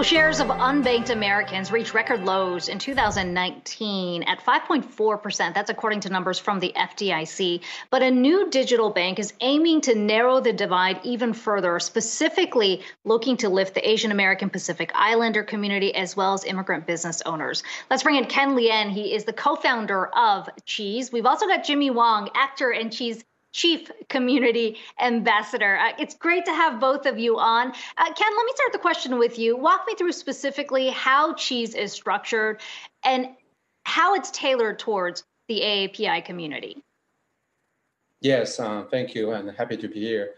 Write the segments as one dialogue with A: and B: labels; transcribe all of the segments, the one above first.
A: Well, shares of unbanked Americans reached record lows in 2019 at 5.4%. That's according to numbers from the FDIC. But a new digital bank is aiming to narrow the divide even further, specifically looking to lift the Asian American Pacific Islander community as well as immigrant business owners. Let's bring in Ken Lian. He is the co-founder of Cheese. We've also got Jimmy Wong, actor and Cheese Chief Community Ambassador. It's great to have both of you on. Ken, let me start the question with you. Walk me through specifically how Cheese is structured and how it's tailored towards the AAPI community.
B: Yes, thank you, and happy to be here.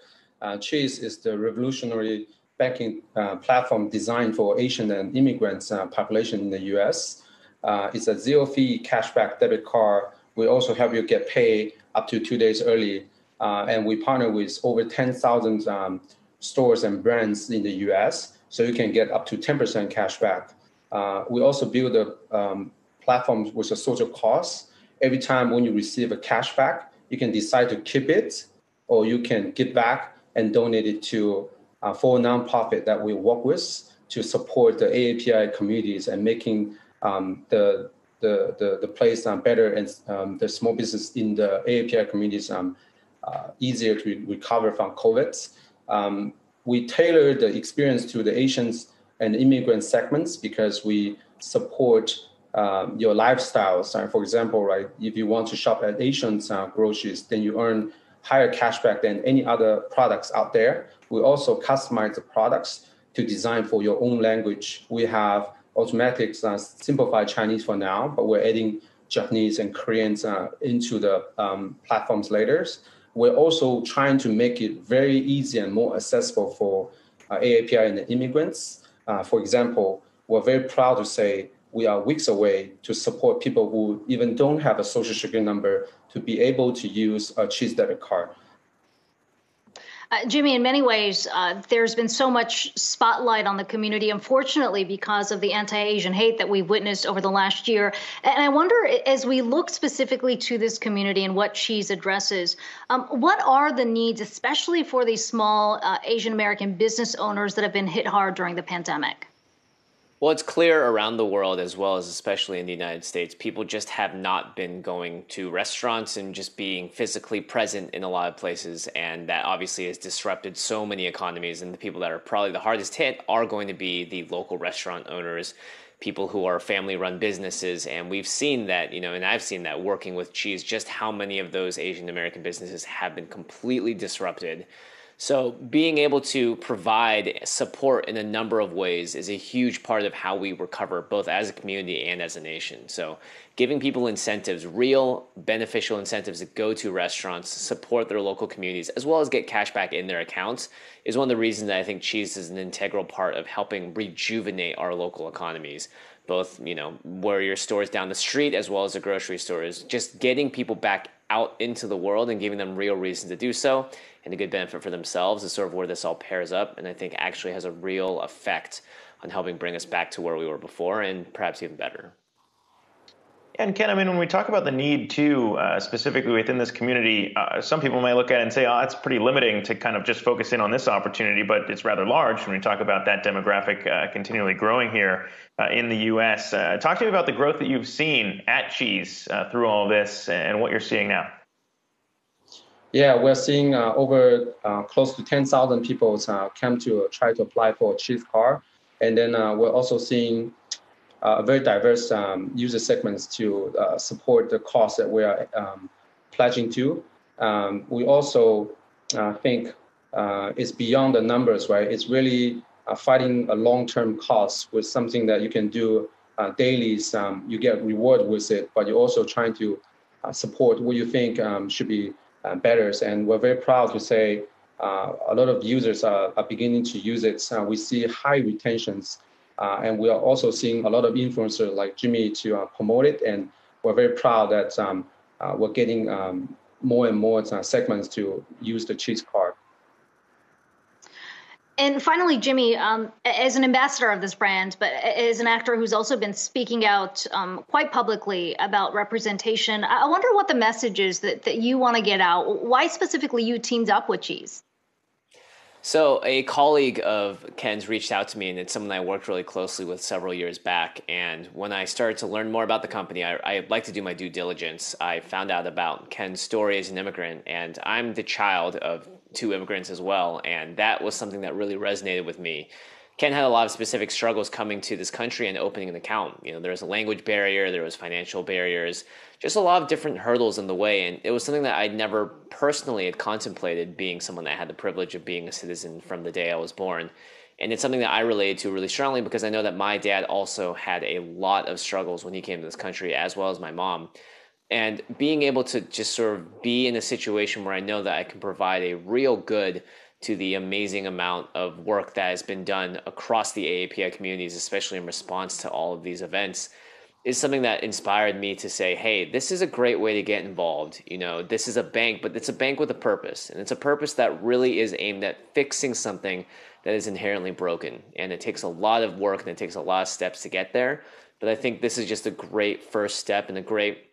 B: Cheese is the revolutionary banking platform designed for Asian and immigrants population in the U.S. It's a zero-fee cashback debit card. We also help you get paid up to 2 days early. And we partner with over 10,000 stores and brands in the US, so you can get up to 10% cash back. We also build a platform with a social cost. Every time when you receive a cash back, you can decide to keep it, or you can give back and donate it to for a nonprofit that we work with to support the AAPI communities and making the place better and the small business in the AAPI communities easier to recover from COVID. We tailor the experience to the Asians and immigrant segments because we support your lifestyles. For example, right, if you want to shop at Asians groceries, then you earn higher cashback than any other products out there. We also customize the products to design for your own language. We have automatic simplified Chinese for now, but we're adding Japanese and Koreans into the platforms later. We're also trying to make it very easy and more accessible for AAPI and the immigrants. For example, we're very proud to say we are weeks away to support people who even don't have a social security number to be able to use a Cheese debit card.
A: Jimmy, in many ways, there's been so much spotlight on the community, unfortunately, because of the anti-Asian hate that we've witnessed over the last year. And I wonder, as we look specifically to this community and what Cheese addresses, what are the needs, especially for these small Asian American business owners that have been hit hard during the pandemic?
C: Well, it's clear around the world, as well as especially in the United States, people just have not been going to restaurants and just being physically present in a lot of places. And that obviously has disrupted so many economies. And the people that are probably the hardest hit are going to be the local restaurant owners, people who are family-run businesses. And we've seen that, and I've seen that working with Cheese, just how many of those Asian American businesses have been completely disrupted. So being able to provide support in a number of ways is a huge part of how we recover, both as a community and as a nation. So giving people incentives, real beneficial incentives to go to restaurants, support their local communities, as well as get cash back in their accounts is one of the reasons that I think Cheese is an integral part of helping rejuvenate our local economies. Both, where your stores down the street as well as the grocery stores, just getting people back out into the world and giving them real reason to do so and a good benefit for themselves is sort of where this all pairs up, and I think actually has a real effect on helping bring us back to where we were before and perhaps even better.
D: And Ken, when we talk about the need too, specifically within this community, some people may look at it and say, that's pretty limiting to kind of just focus in on this opportunity, but it's rather large when we talk about that demographic continually growing here in the U.S. Talk to me about the growth that you've seen at Cheese through all of this and what you're seeing now.
B: Yeah, we're seeing over close to 10,000 people come to try to apply for a Cheese card. And then we're also seeing very diverse user segments to support the cause that we are pledging to. We also think it's beyond the numbers, right? It's really fighting a long-term cause with something that you can do daily. You get reward with it, but you're also trying to support what you think should be better. And we're very proud to say a lot of users are beginning to use it. We see high retentions. And we are also seeing a lot of influencers like Jimmy to promote it. And we're very proud that we're getting more and more segments to use the Cheese card.
A: And finally, Jimmy, as an ambassador of this brand, but as an actor who's also been speaking out quite publicly about representation, I wonder what the message is that you want to get out. Why specifically you teamed up with Cheese?
C: So a colleague of Ken's reached out to me, and it's someone I worked really closely with several years back. And when I started to learn more about the company, I like to do my due diligence. I found out about Ken's story as an immigrant, and I'm the child of two immigrants as well. And that was something that really resonated with me. Ken had a lot of specific struggles coming to this country and opening an account. You know, there was a language barrier, there was financial barriers, just a lot of different hurdles in the way. And it was something that I'd never personally had contemplated, being someone that had the privilege of being a citizen from the day I was born. And it's something that I related to really strongly because I know that my dad also had a lot of struggles when he came to this country, as well as my mom. And being able to just sort of be in a situation where I know that I can provide a real good to the amazing amount of work that has been done across the AAPI communities, especially in response to all of these events, is something that inspired me to say, hey, this is a great way to get involved. You know, this is a bank, but it's a bank with a purpose. And it's a purpose that really is aimed at fixing something that is inherently broken. And it takes a lot of work and it takes a lot of steps to get there. But I think this is just a great first step and a great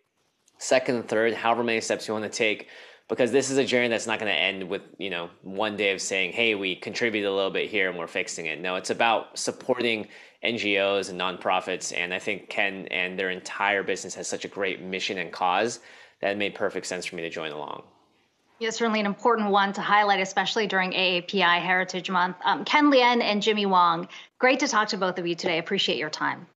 C: second and third, however many steps you want to take, because this is a journey that's not going to end with, you know, one day of saying, hey, we contributed a little bit here and we're fixing it. No, it's about supporting NGOs and nonprofits. And I think Ken and their entire business has such a great mission and cause that it made perfect sense for me to join along.
A: Yeah, certainly an important one to highlight, especially during AAPI Heritage Month. Ken, Lian, and Jimmy Wong, great to talk to both of you today. Appreciate your time.